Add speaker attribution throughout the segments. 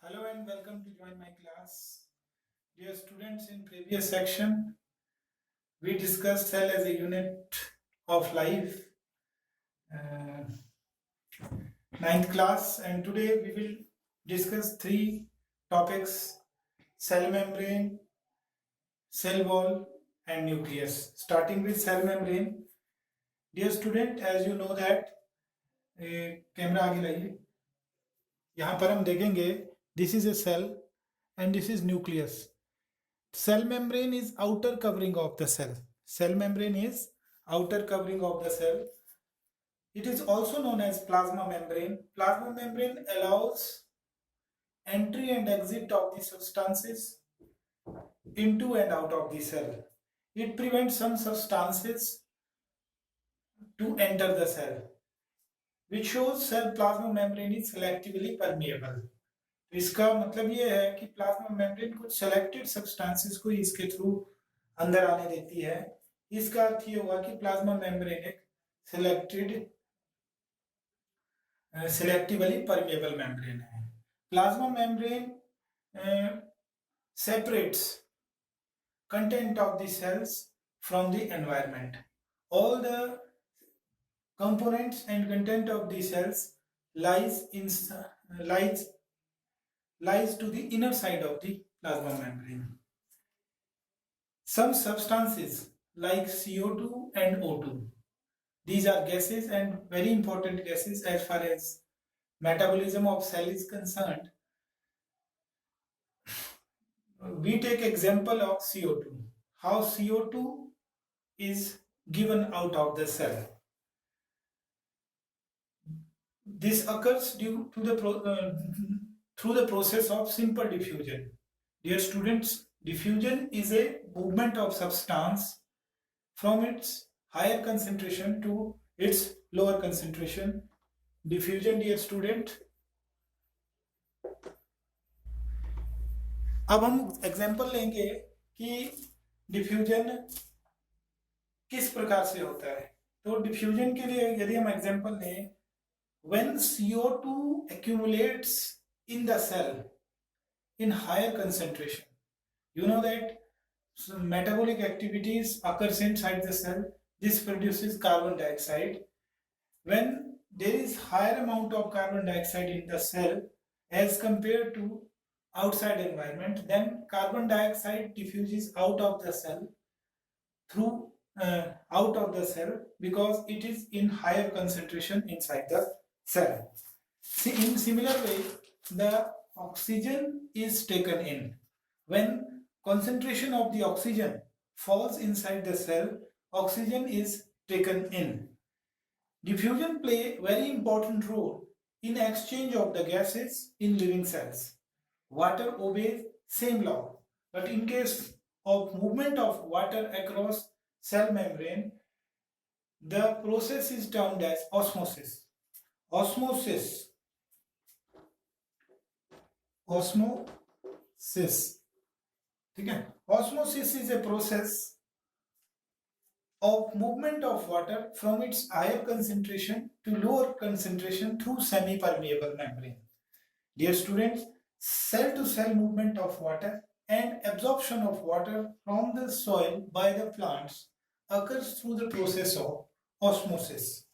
Speaker 1: Hello and welcome to join my class. Dear students, in previous section, we discussed cell as a unit of life, uh, ninth class, and today we will discuss three topics: cell membrane, cell wall, and nucleus. Starting with cell membrane. Dear student, as you know that, camera आगे लाइए. यहाँ पर हम देखेंगे this is a cell and this is nucleus. Cell membrane is outer covering of the cell. Cell membrane is outer covering of the cell. It is also known as plasma membrane. Plasma membrane allows entry and exit of the substances into and out of the cell. It prevents some substances to enter the cell, which shows cell plasma membrane is selectively permeable. तो इसका मतलब ये है कि plasma membrane कुछ selected substances को इसके through अंदर आने देती है. इसका अर्थ ये हुआ कि प्लाज्मा मेम्ब्रेन एक सेलेक्टिवली परमेबल मेम्ब्रेन है. Plasma membrane separates content of the cells from the environment. All the components and content of the cells lies to the inner side of the plasma membrane. Some substances like CO2 and O2, these are gases and very important gases as far as metabolism of cell is concerned. We take example of CO2. How CO2 is given out of the cell. This occurs due to through the process of simple diffusion. Dear students, diffusion is a movement of substance from its higher concentration to its lower concentration. Diffusion, dear student. अब हम example लेंगे कि diffusion किस प्रकार से होता है. तो डिफ्यूजन के लिए यदि हम एग्जाम्पल लें, when CO2 accumulates in the cell in higher concentration, you know that metabolic activities occurs inside the cell. This produces carbon dioxide. When there is higher amount of carbon dioxide in the cell as compared to outside environment, then carbon dioxide diffuses out of the cell because it is in higher concentration inside the cell. See, in similar way, the oxygen is taken in. When concentration of the oxygen falls inside the cell, oxygen is taken in. Diffusion play a very important role in exchange of the gases in living cells. Water obeys same law, but in case of movement of water across cell membrane, the process is termed as osmosis. Osmosis. ठीक है. Osmosis is a process of movement of water from its higher concentration to lower concentration through semi-permeable membrane. Dear students, cell to cell movement of water and absorption of water from the soil by the plants occurs through the process of osmosis.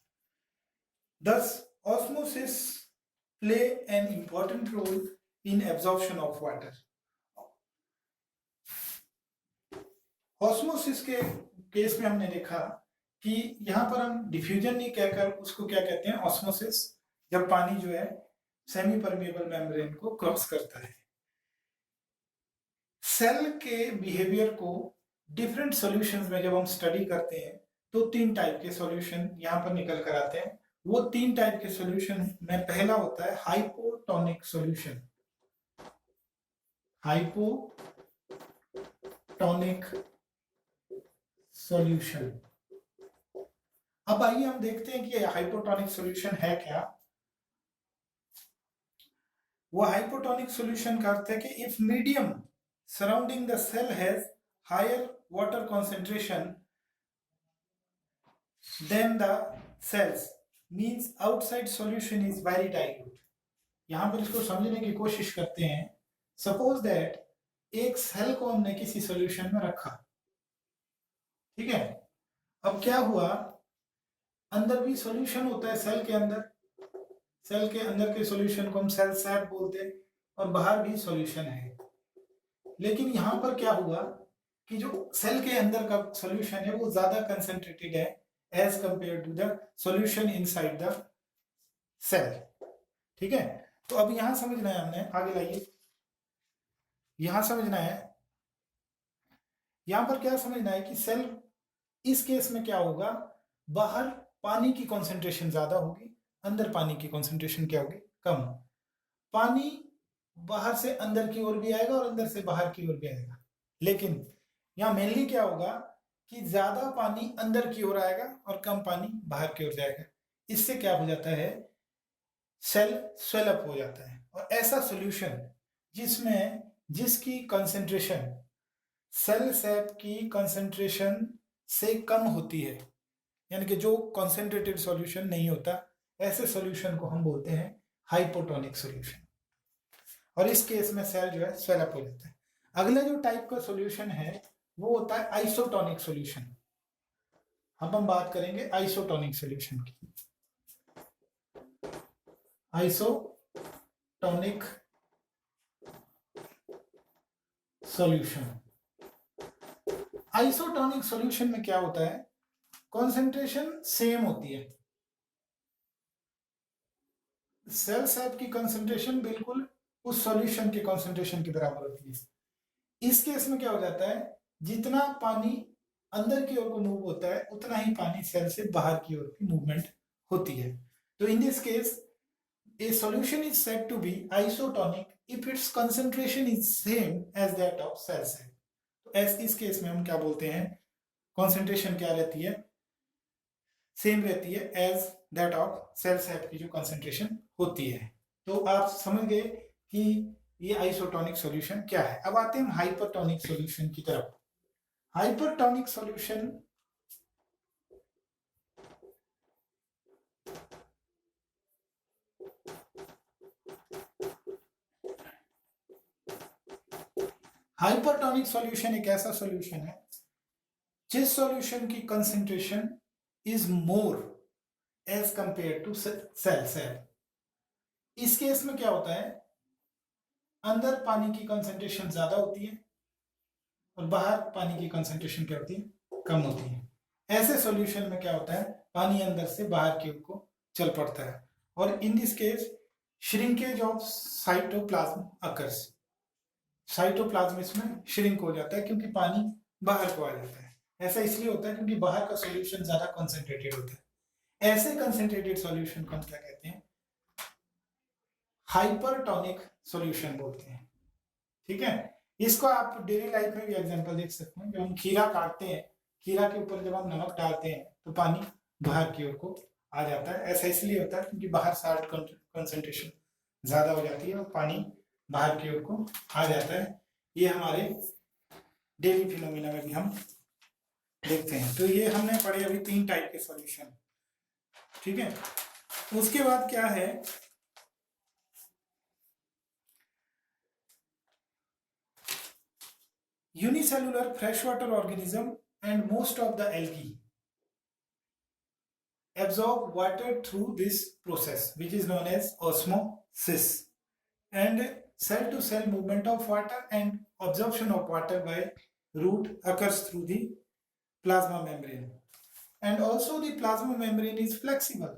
Speaker 1: Thus, osmosis play an important role in absorption of water. Osmosis के case में हमने देखा कि यहाँ पर हम diffusion नहीं कहकर उसको क्या कहते हैं, ऑस्मोसिस, जब पानी जो है सेमी परमेबल मेम्ब्रेन को क्रॉस करता है. सेल के बिहेवियर को डिफरेंट सॉल्यूशंस में जब हम स्टडी करते हैं तो तीन टाइप के सॉल्यूशन यहाँ पर निकल कर आते हैं. वो तीन टाइप के सॉल्यूशन में पहला होता है हाइपोटोनिक सॉल्यूशन. Hypotonic solution. अब आइए हम देखते हैं कि हाइपोटोनिक सॉल्यूशन है क्या. वो हाइपोटोनिक सॉल्यूशन का अर्थ है कि if medium surrounding the cell has higher water concentration than the cells, means outside solution is very dilute. यहां पर इसको समझने की कोशिश करते हैं। सपोज दैट एक सेल को हमने किसी सॉल्यूशन में रखा, ठीक है। अब क्या हुआ, अंदर भी सॉल्यूशन होता है सेल के अंदर, सेल के अंदर के सॉल्यूशन को हम सेल सैप बोलते हैं, और बाहर भी सॉल्यूशन है। लेकिन यहां पर क्या हुआ कि जो सेल के अंदर का सॉल्यूशन है वो ज्यादा कंसेंट्रेटेड है as compare to the solution inside the cell, ठीक है। तो अब यहां समझना है, हमने आगे लाइए, यहां समझना है, यहां पर क्या समझना है कि सेल, इस केस में क्या होगा, बाहर पानी की कंसंट्रेशन ज्यादा होगी, अंदर पानी की कंसंट्रेशन क्या होगी, कम। पानी बाहर से अंदर की ओर भी आएगा और अंदर से बाहर की ओर भी आएगा, लेकिन यहां मेनली क्या होगा कि ज्यादा पानी अंदर की ओर आएगा और कम पानी बाहर की ओर जाएगा। इससे क्या हो जाता है, सेल स्वेलअप हो जाता है। और ऐसा सॉल्यूशन जिसमें जिसकी कंसंट्रेशन सेल सैप की कंसंट्रेशन से कम होती है, यानी कि जो कंसंट्रेटेड सॉल्यूशन नहीं होता, ऐसे सॉल्यूशन को हम बोलते हैं हाइपोटोनिक सॉल्यूशन। और इस केस में सेल जो है स्वेलअप हो जाता है। अगला जो टाइप का सॉल्यूशन है वो होता है आइसोटोनिक सॉल्यूशन। अब हम बात करेंगे आइसोटोनिक सॉल्यूशन की। आइसोटोनिक सॉल्यूशन, आइसोटोनिक सॉल्यूशन में क्या होता है, कंसंट्रेशन सेम होती है, सेल सैप की कंसंट्रेशन बिल्कुल उस सॉल्यूशन के कंसंट्रेशन के बराबर होती है। इस केस में क्या हो जाता है, जितना पानी अंदर की ओर को मूव होता है उतना ही पानी सेल से बाहर की ओर की मूवमेंट होती है। तो in this case a solution is said to be isotonic if its concentration is same as that of cell sap। तो इस केस में हम क्या बोलते हैं, कंसंट्रेशन क्या रहती है, सेम रहती है as that of cell sap की जो कंसंट्रेशन होती है। तो आप समझ गए कि ये आइसोटोनिक सॉल्यूशन क्या है। अब आते हैं हम हाइपरटोनिक सॉल्यूशन की तरफ। हाइपरटोनिक सॉल्यूशन हाइपरटोनिक सॉल्यूशन एक ऐसा सॉल्यूशन है जिस सॉल्यूशन की concentration is more as compare to cell sap. इस केस में क्या होता है, अंदर पानी की कंसंट्रेशन ज्यादा होती है और बाहर पानी की कंसंट्रेशन क्या होती है, कम होती है। ऐसे सॉल्यूशन में क्या होता है, पानी अंदर से बाहर की ओर को चल पड़ता है, और in this case shrinkage of cytoplasm occurs. Cytoplasm इसमें श्रिंक हो जाता है क्योंकि पानी बाहर को आ जाता है। ऐसा इसलिए होता है क्योंकि बाहर का सॉल्यूशन ज्यादा कंसंट्रेटेड होता है। ऐसे कंसंट्रेटेड सॉल्यूशन को हम क्या कहते हैं, हाइपरटोनिक सॉल्यूशन बोलते हैं, ठीक है। इसको आप डेली लाइफ में भी एग्जांपल देख सकते हैं। जब हम खीरा काटते हैं, खीरा के ऊपर जब हम नमक डालते हैं तो पानी बाहर की ओर को आ जाता है। ऐसा इसलिए होता है क्योंकि बाहर साल्ट कंसंट्रेशन ज्यादा हो जाती है और पानी बाहर की ओर को आ जाता है। ये हमारे डेली फिनोमिना में भी हम देखते हैं। तो ये हमने पढ़े अभी 3 टाइप के सॉल्यूशन, ठीक है। उसके बाद क्या है, unicellular freshwater organism and most of the algae absorb water through this process which is known as osmosis, and cell to cell movement of water and absorption of water by root occurs through the plasma membrane, and also the plasma membrane is flexible।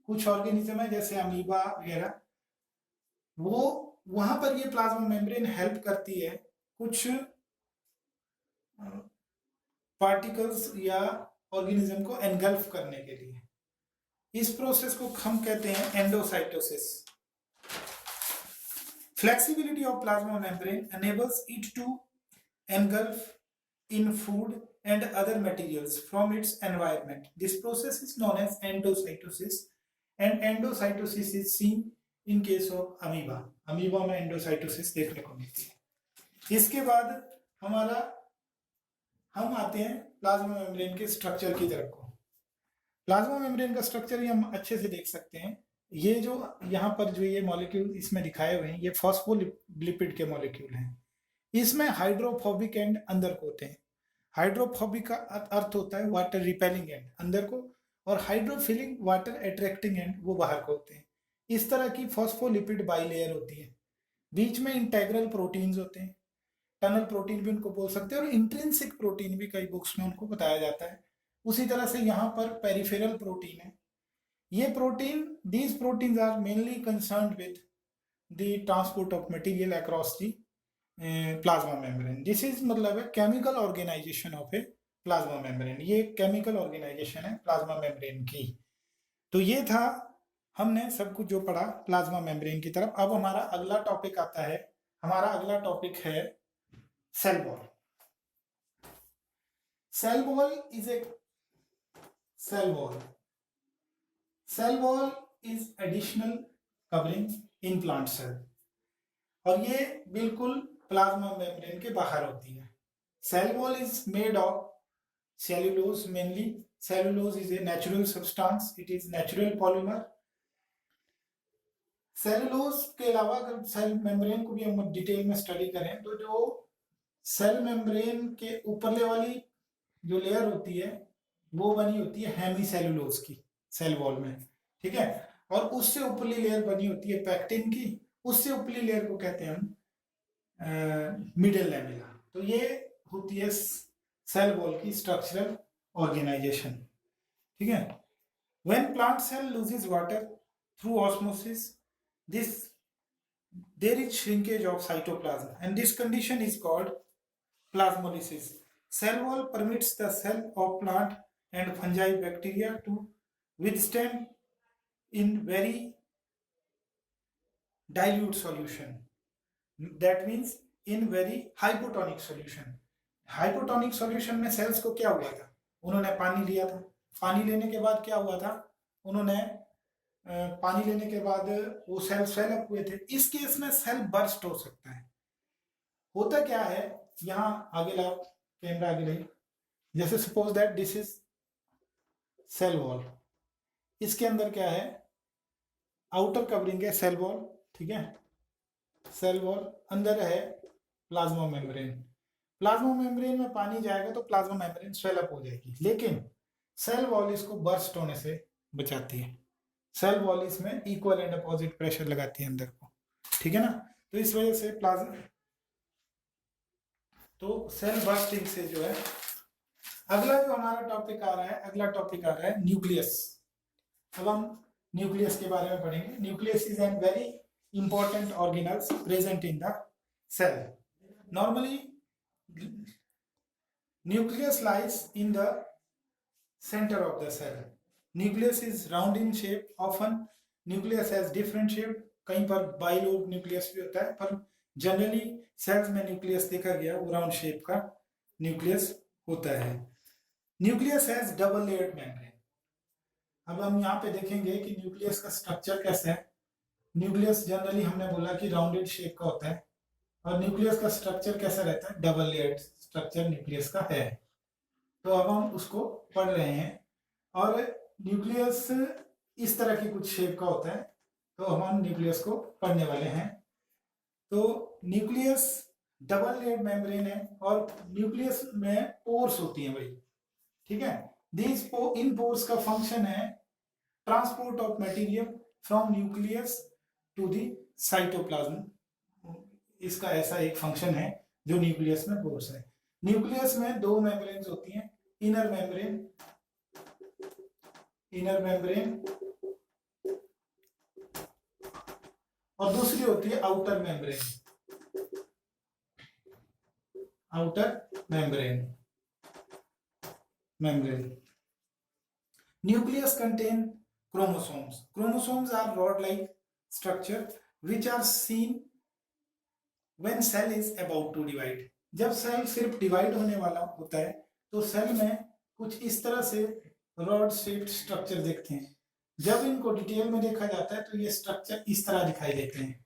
Speaker 1: कुछ organism है जैसे amoeba वगैरह, वो वहां पर ये plasma membrane help करती है कुछ पार्टिकल्स या ऑर्गेनिज्म को एनगल्फ करने के लिए। इस प्रोसेस को हम कहते हैं endocytosis. Flexibility of plasma membrane enables it to engulf in food and other materials from its environment। This process is known as endocytosis, and endocytosis is seen in case of amoeba। Amoeba में endocytosis देखने को मिलती है। इसके बाद हमारा हम आते हैं प्लाज्मा मेम्ब्रेन के स्ट्रक्चर की तरफ को। प्लाज्मा मेम्ब्रेन का स्ट्रक्चर ही हम अच्छे से देख सकते हैं। ये जो यहाँ पर जो ये मॉलिक्यूल इसमें दिखाए हुए हैं ये फॉस्फोलिपिड के मॉलिक्यूल हैं। इसमें हाइड्रोफोबिक एंड अंदर को होते हैं। हाइड्रोफोबिक का अर्थ होता है वाटर रिपेलिंग एंड अंदर को, और हाइड्रोफिलिक वाटर अट्रैक्टिंग एंड वो बाहर को होते हैं। इस तरह की फॉस्फोलिपिड बाइलेयर होती है। बीच में इंटेग्रल प्रोटीन्स होते हैं, टनल प्रोटीन भी उनको बोल सकते हैं, और इंट्रिंसिक प्रोटीन भी कई बुक्स में उनको बताया जाता है। उसी तरह से यहाँ पर पेरिफेरल प्रोटीन है। ये protein, these proteins are mainly concerned with the transport of material across the plasma membrane. This is मतलब है chemical organisation of a plasma membrane. ये केमिकल ऑर्गेनाइजेशन है प्लाज्मा मेम्ब्रेन की। तो ये था, हमने सब कुछ जो पढ़ा प्लाज्मा मेम्ब्रेन की तरफ। अब हमारा अगला टॉपिक आता है, हमारा अगला टॉपिक है cell wall. Cell wall is a cell wall cell wall is additional covering in plant cell, और ये बिल्कुल प्लाज्मा मेम्ब्रेन के बाहर होती है। Cell wall is made of cellulose mainly. Cellulose is a natural substance, it is natural polymer. Cellulose के अलावा अगर सेल मेम्ब्रेन को भी हम डिटेल में स्टडी करें तो जो सेल मेम्ब्रेन के ऊपरले वाली जो लेयर होती है वो बनी होती है हेमी सेल्यूलोज की सेल वॉल में, ठीक है। और उससे ऊपरली लेयर बनी होती है पैक्टिन की, उससे ऊपरली लेयर को कहते हैं हम मिडल लैमेला। तो ये होती है सेल वॉल की स्ट्रक्चरल ऑर्गेनाइजेशन, ठीक है। When plant cell loses water through osmosis, this there is shrinkage of cytoplasm, and this condition is called plasmolysis. Cell wall permits the cell of plant and fungi bacteria to withstand in very dilute solution, that means in very hypotonic solution. Hypotonic solution में sales को क्या हुआ था, उन्होंने पानी लिया था, पानी लेने के बाद क्या हुआ था, उन्होंने पानी लेने के बाद वो सेल स्वेलअप हुए थे। इस केस में सेल बर्स्ट हो सकता है। होता क्या है, यहाँ आगे लाओ, कैमरा आगे लाइए। जैसे suppose that this is cell wall, इसके अंदर क्या है, आउटर कवरिंग है सेल वॉल, ठीक है। सेल वॉल, अंदर है प्लाज्मा मेम्ब्रेन। प्लाज्मा मेम्ब्रेन में पानी जाएगा तो प्लाज्मा मेम्ब्रेन स्वेलअप हो जाएगी, लेकिन सेल वॉल इसको बर्स्ट होने से बचाती है। सेल वॉल इसमें इक्वल एंड अपोजिट प्रेशर लगाती है अंदर को, ठीक है ना। तो इस वजह से प्लाज्मा, तो सेल बर्स्टिंग से जो है, अगला जो हमारा टॉपिक आ रहा है, अगला टॉपिक आ रहा है न्यूक्लियस। अब हम न्यूक्लियस के बारे में पढ़ेंगे। Nucleus is an very important organelles present in the cell. Normally nucleus lies in the center of the cell. Nucleus is round in shape. Often nucleus has different shape. कहीं पर bilobe nucleus भी होता है, पर generally sales में nucleus देखा गया वो राउंड शेप का न्यूक्लियस होता है। Nucleus has double layered membrane. अब हम यहाँ पे देखेंगे कि न्यूक्लियस का स्ट्रक्चर कैसा है। न्यूक्लियस जनरली हमने बोला कि राउंडेड शेप का होता है, और न्यूक्लियस का स्ट्रक्चर कैसा रहता है, डबल लेयर्ड स्ट्रक्चर न्यूक्लियस का है। तो अब हम उसको पढ़ रहे हैं, और न्यूक्लियस इस तरह की कुछ शेप का होता है, तो हम न्यूक्लियस को पढ़ने वाले हैं। तो न्यूक्लियस डबल लेयर्ड मेम्ब्रेन है, और न्यूक्लियस में पोर्स होती हैं भाई, ठीक है। दीज इन पोर्स का फंक्शन है transport of material from nucleus to the cytoplasm. इसका ऐसा एक फंक्शन है जो न्यूक्लियस में पोर्स है। न्यूक्लियस में दो मेम्ब्रेन्स होती हैं, इनर मेम्ब्रेन और दूसरी होती है outer membrane. Nucleus contain chromosomes. Chromosomes are rod-like structure which are seen when cell is about to divide. जब सेल सिर्फ डिवाइड होने वाला होता है तो सेल में कुछ इस तरह से रॉड शेप्ड स्ट्रक्चर देखते हैं। जब इनको डिटेल में देखा जाता है तो ये स्ट्रक्चर इस तरह दिखाई देते हैं,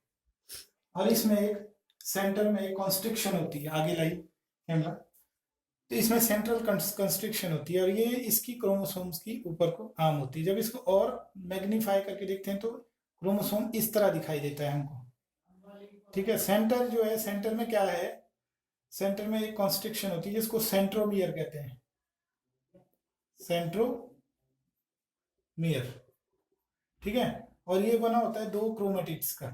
Speaker 1: और इसमें एक सेंटर में एक कंस्ट्रिक्शन होती है। आगे लाई कैमरा, तो इसमें सेंट्रल कंस्ट्रिक्शन होती है, और ये इसकी क्रोमोसोम्स की ऊपर को आर्म होती है। जब इसको और मैग्नीफाई करके देखते हैं तो क्रोमोसोम इस तरह दिखाई देता है हमको, ठीक है। सेंटर जो है, सेंटर में क्या है, सेंटर में एक कॉन्स्ट्रिक्शन होती है जिसको सेंट्रोमियर कहते हैं, सेंट्रोमियर, ठीक है। और ये बना होता है दो क्रोमेटिड्स का,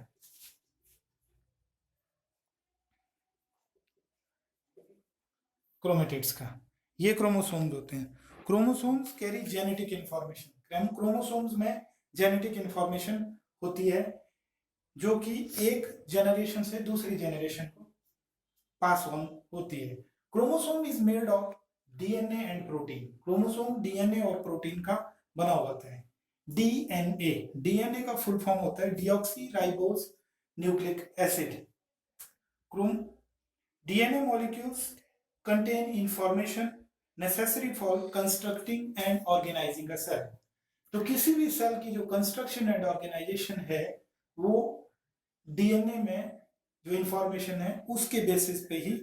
Speaker 1: क्रोमेटिड्स का, ये क्रोमोसोम्स होते हैं। Chromosomes carry genetic information, chromosomes में जेनेटिक इंफॉर्मेशन होती है जो कि एक जनरेशन से दूसरी जनरेशन को पास ऑन होती है। Chromosome is made of DNA and protein, chromosome DNA और प्रोटीन का बना हुआ होता है। डीएनए, डीएनए का फुल फॉर्म होता है deoxy ribose nucleic acid. DNA molecules contain information necessary for constructing and organizing a cell। तो किसी भी सेल की जो कंस्ट्रक्शन एंड ऑर्गेनाइजेशन है वो डीएनए में जो इंफॉर्मेशन है उसके बेसिस पे ही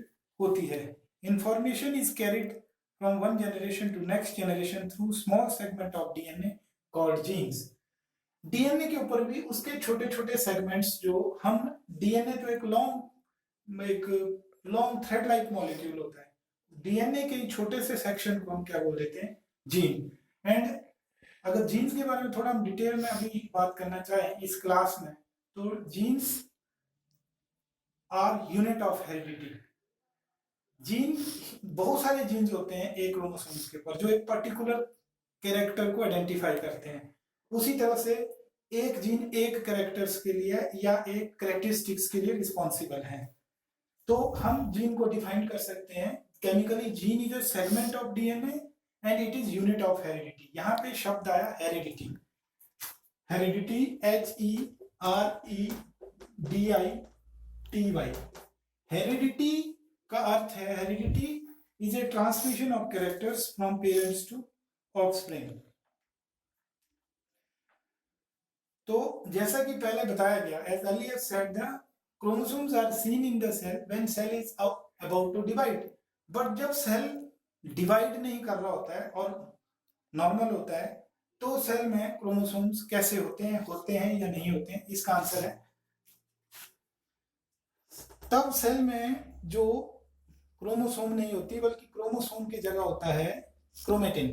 Speaker 1: होती है। Information is carried from one generation to next generation through small segment of DNA called genes. DNA के ऊपर भी उसके छोटे छोटे सेगमेंट्स, जो हम डीएनए तो एक लॉन्ग थ्रेड लाइक मॉलिक्यूल होता है, डीएनए के छोटे से सेक्शन को हम क्या बोल देते हैं, जीन। एंड अगर जीन्स के बारे में थोड़ा हम डिटेल में अभी बात करना चाहें इस क्लास में, तो genes are unit of heredity. Gene, बहुत सारे जीन्स होते हैं एक क्रोमोसोम्स के ऊपर जो एक पर्टिकुलर कैरेक्टर को आइडेंटिफाई करते हैं। उसी तरह से एक जीन एक कैरेक्टर्स के लिए या एक कैरेक्टरिस्टिक्स के लिए रिस्पॉन्सिबल है। तो हम जीन को डिफाइन कर सकते हैं chemically, gene is a segment of DNA and it is unit of heredity. यहाँ पे शब्द आया हेरिडिटी, हेरिडिटी HEREDITY। हेरिडिटी का अर्थ है, heredity is a transmission of characters from parents to offspring. तो जैसा कि पहले बताया गया, as earlier said, the chromosomes are seen in the cell when cell is about to divide। But जब सेल डिवाइड नहीं कर रहा होता है और नॉर्मल होता है, तो सेल में क्रोमोसोम्स कैसे होते हैं या नहीं होते हैं, इसका आंसर है तब सेल में जो क्रोमोसोम नहीं होती बल्कि क्रोमोसोम की जगह होता है क्रोमेटिन।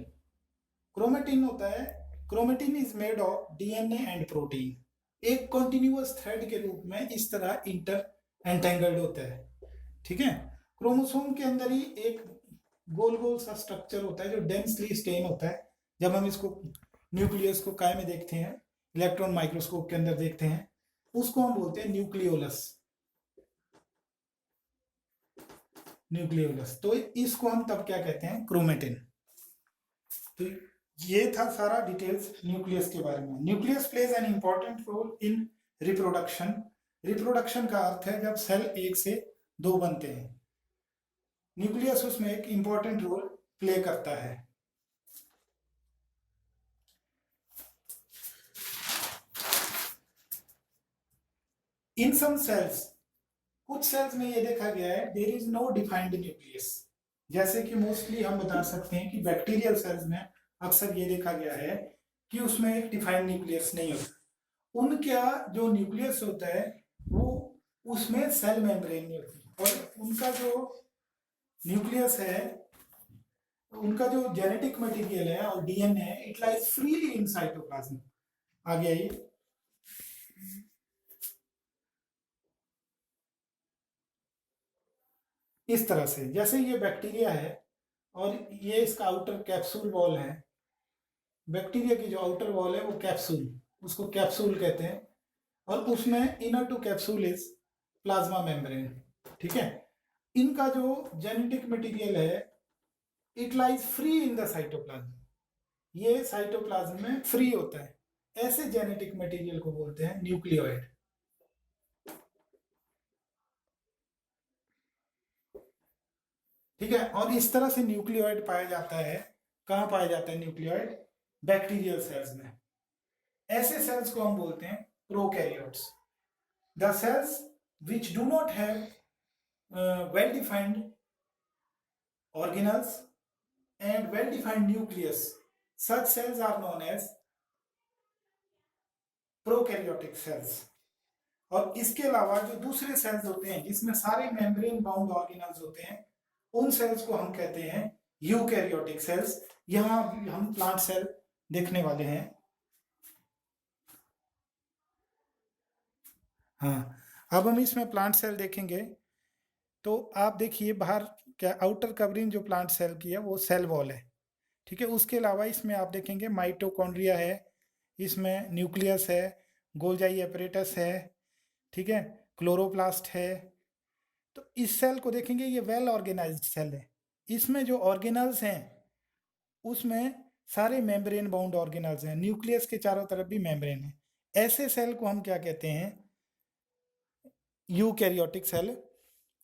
Speaker 1: क्रोमेटिन होता है, chromatin is made of DNA and protein, एक कॉन्टिन्यूअस थ्रेड के रूप में इस तरह एंटेंगल्ड होता है, ठीक है। क्रोमोसोम के अंदर ही एक गोल गोल सा स्ट्रक्चर होता है जो डेंसली स्टेन होता है। जब हम इसको न्यूक्लियस को काय में देखते हैं, इलेक्ट्रॉन माइक्रोस्कोप के अंदर देखते हैं, उसको हम बोलते हैं न्यूक्लियोलस, न्यूक्लियोलस। तो इसको हम तब क्या कहते हैं, क्रोमेटिन। तो ये था सारा डिटेल्स न्यूक्लियस के बारे में। Nucleus plays an important role in reproduction. Reproduction का अर्थ है जब सेल एक से दो बनते हैं, न्यूक्लियस उसमें एक इंपॉर्टेंट रोल प्ले करता है। इन सम सेल्स, कुछ सेल्स में ये देखा गया है, there is no defined nucleus. जैसे कि मोस्टली हम बता सकते हैं कि बैक्टीरियल सेल्स में अक्सर ये देखा गया है कि उसमें एक डिफाइंड न्यूक्लियस नहीं होता। उनका जो न्यूक्लियस होता है वो उसमें सेल मेम्ब्रेन नहीं होती, और उनका जो न्यूक्लियस है, उनका जो जेनेटिक मटेरियल है और डीएनए है, it lies freely in cytoplasm. आ गया ये, इस तरह से, जैसे ये बैक्टीरिया है और ये इसका आउटर कैप्सूल वॉल है। बैक्टीरिया की जो आउटर वॉल है वो कैप्सूल, उसको कैप्सूल कहते हैं, और उसमें inner to capsule is plasma membrane, ठीक है। इनका जो जेनेटिक मटेरियल है it lies free in the cytoplasm, ये साइटोप्लाज्म में फ्री होता है। ऐसे जेनेटिक मटेरियल को बोलते हैं न्यूक्लियोइड, ठीक है। और इस तरह से न्यूक्लियोइड पाया जाता है, कहाँ पाया जाता है न्यूक्लियोइड, बैक्टीरियल सेल्स में। ऐसे सेल्स को हम बोलते हैं prokaryotes. The cells which do not have well defined organelles and well-defined nucleus, such cells are known as prokaryotic cells. और इसके अलावा जो दूसरे सेल्स होते हैं जिसमें सारे मेम्ब्रेन बाउंड ऑर्गेनल्स होते हैं, उन सेल्स को हम कहते हैं यूकैरियोटिक सेल्स। यहां हम प्लांट सेल देखने वाले हैं। हाँ, अब हम इसमें प्लांट सेल देखेंगे। तो आप देखिए बाहर क्या आउटर कवरिंग जो प्लांट सेल की है वो सेल वॉल है, ठीक है। उसके अलावा इसमें आप देखेंगे माइटोकॉन्ड्रिया है, इसमें न्यूक्लियस है, गोल्जाई एपरेटस है, ठीक है, क्लोरोप्लास्ट है। तो इस सेल को देखेंगे, ये वेल ऑर्गेनाइज्ड सेल है। इसमें जो ऑर्गेनल्स हैं उसमें सारे मेम्ब्रेन बाउंड ऑर्गेनल्स हैं, न्यूक्लियस के चारों तरफ भी मेम्ब्रेन है। ऐसे सेल को हम क्या कहते हैं, यूकैरियोटिक सेल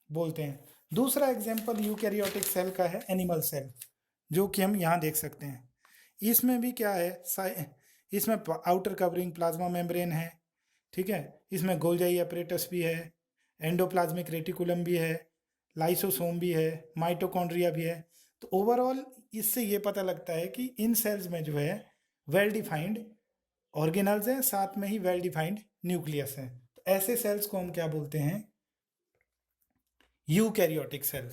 Speaker 1: बोलते हैं। दूसरा एग्जांपल यूकैरियोटिक सेल का है एनिमल सेल, जो कि हम यहाँ देख सकते हैं। इसमें भी क्या है, इसमें आउटर कवरिंग प्लाज्मा मेम्ब्रेन है, ठीक है। इसमें गोल्जाई एपरेटस भी है, एंडोप्लाज्मिक रेटिकुलम भी है, लाइसोसोम भी है, माइटोकॉन्ड्रिया भी है। तो ओवरऑल इससे ये पता लगता है कि इन सेल्स में जो है वेल डिफाइंड ऑर्गेनल्स हैं, साथ में ही वेल डिफाइंड न्यूक्लियस है। तो ऐसे सेल्स को हम क्या बोलते हैं, यूकैरियोटिक सेल।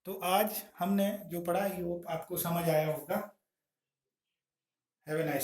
Speaker 1: तो आज हमने जो पढ़ा वो आपको समझ आया होगा। Have a nice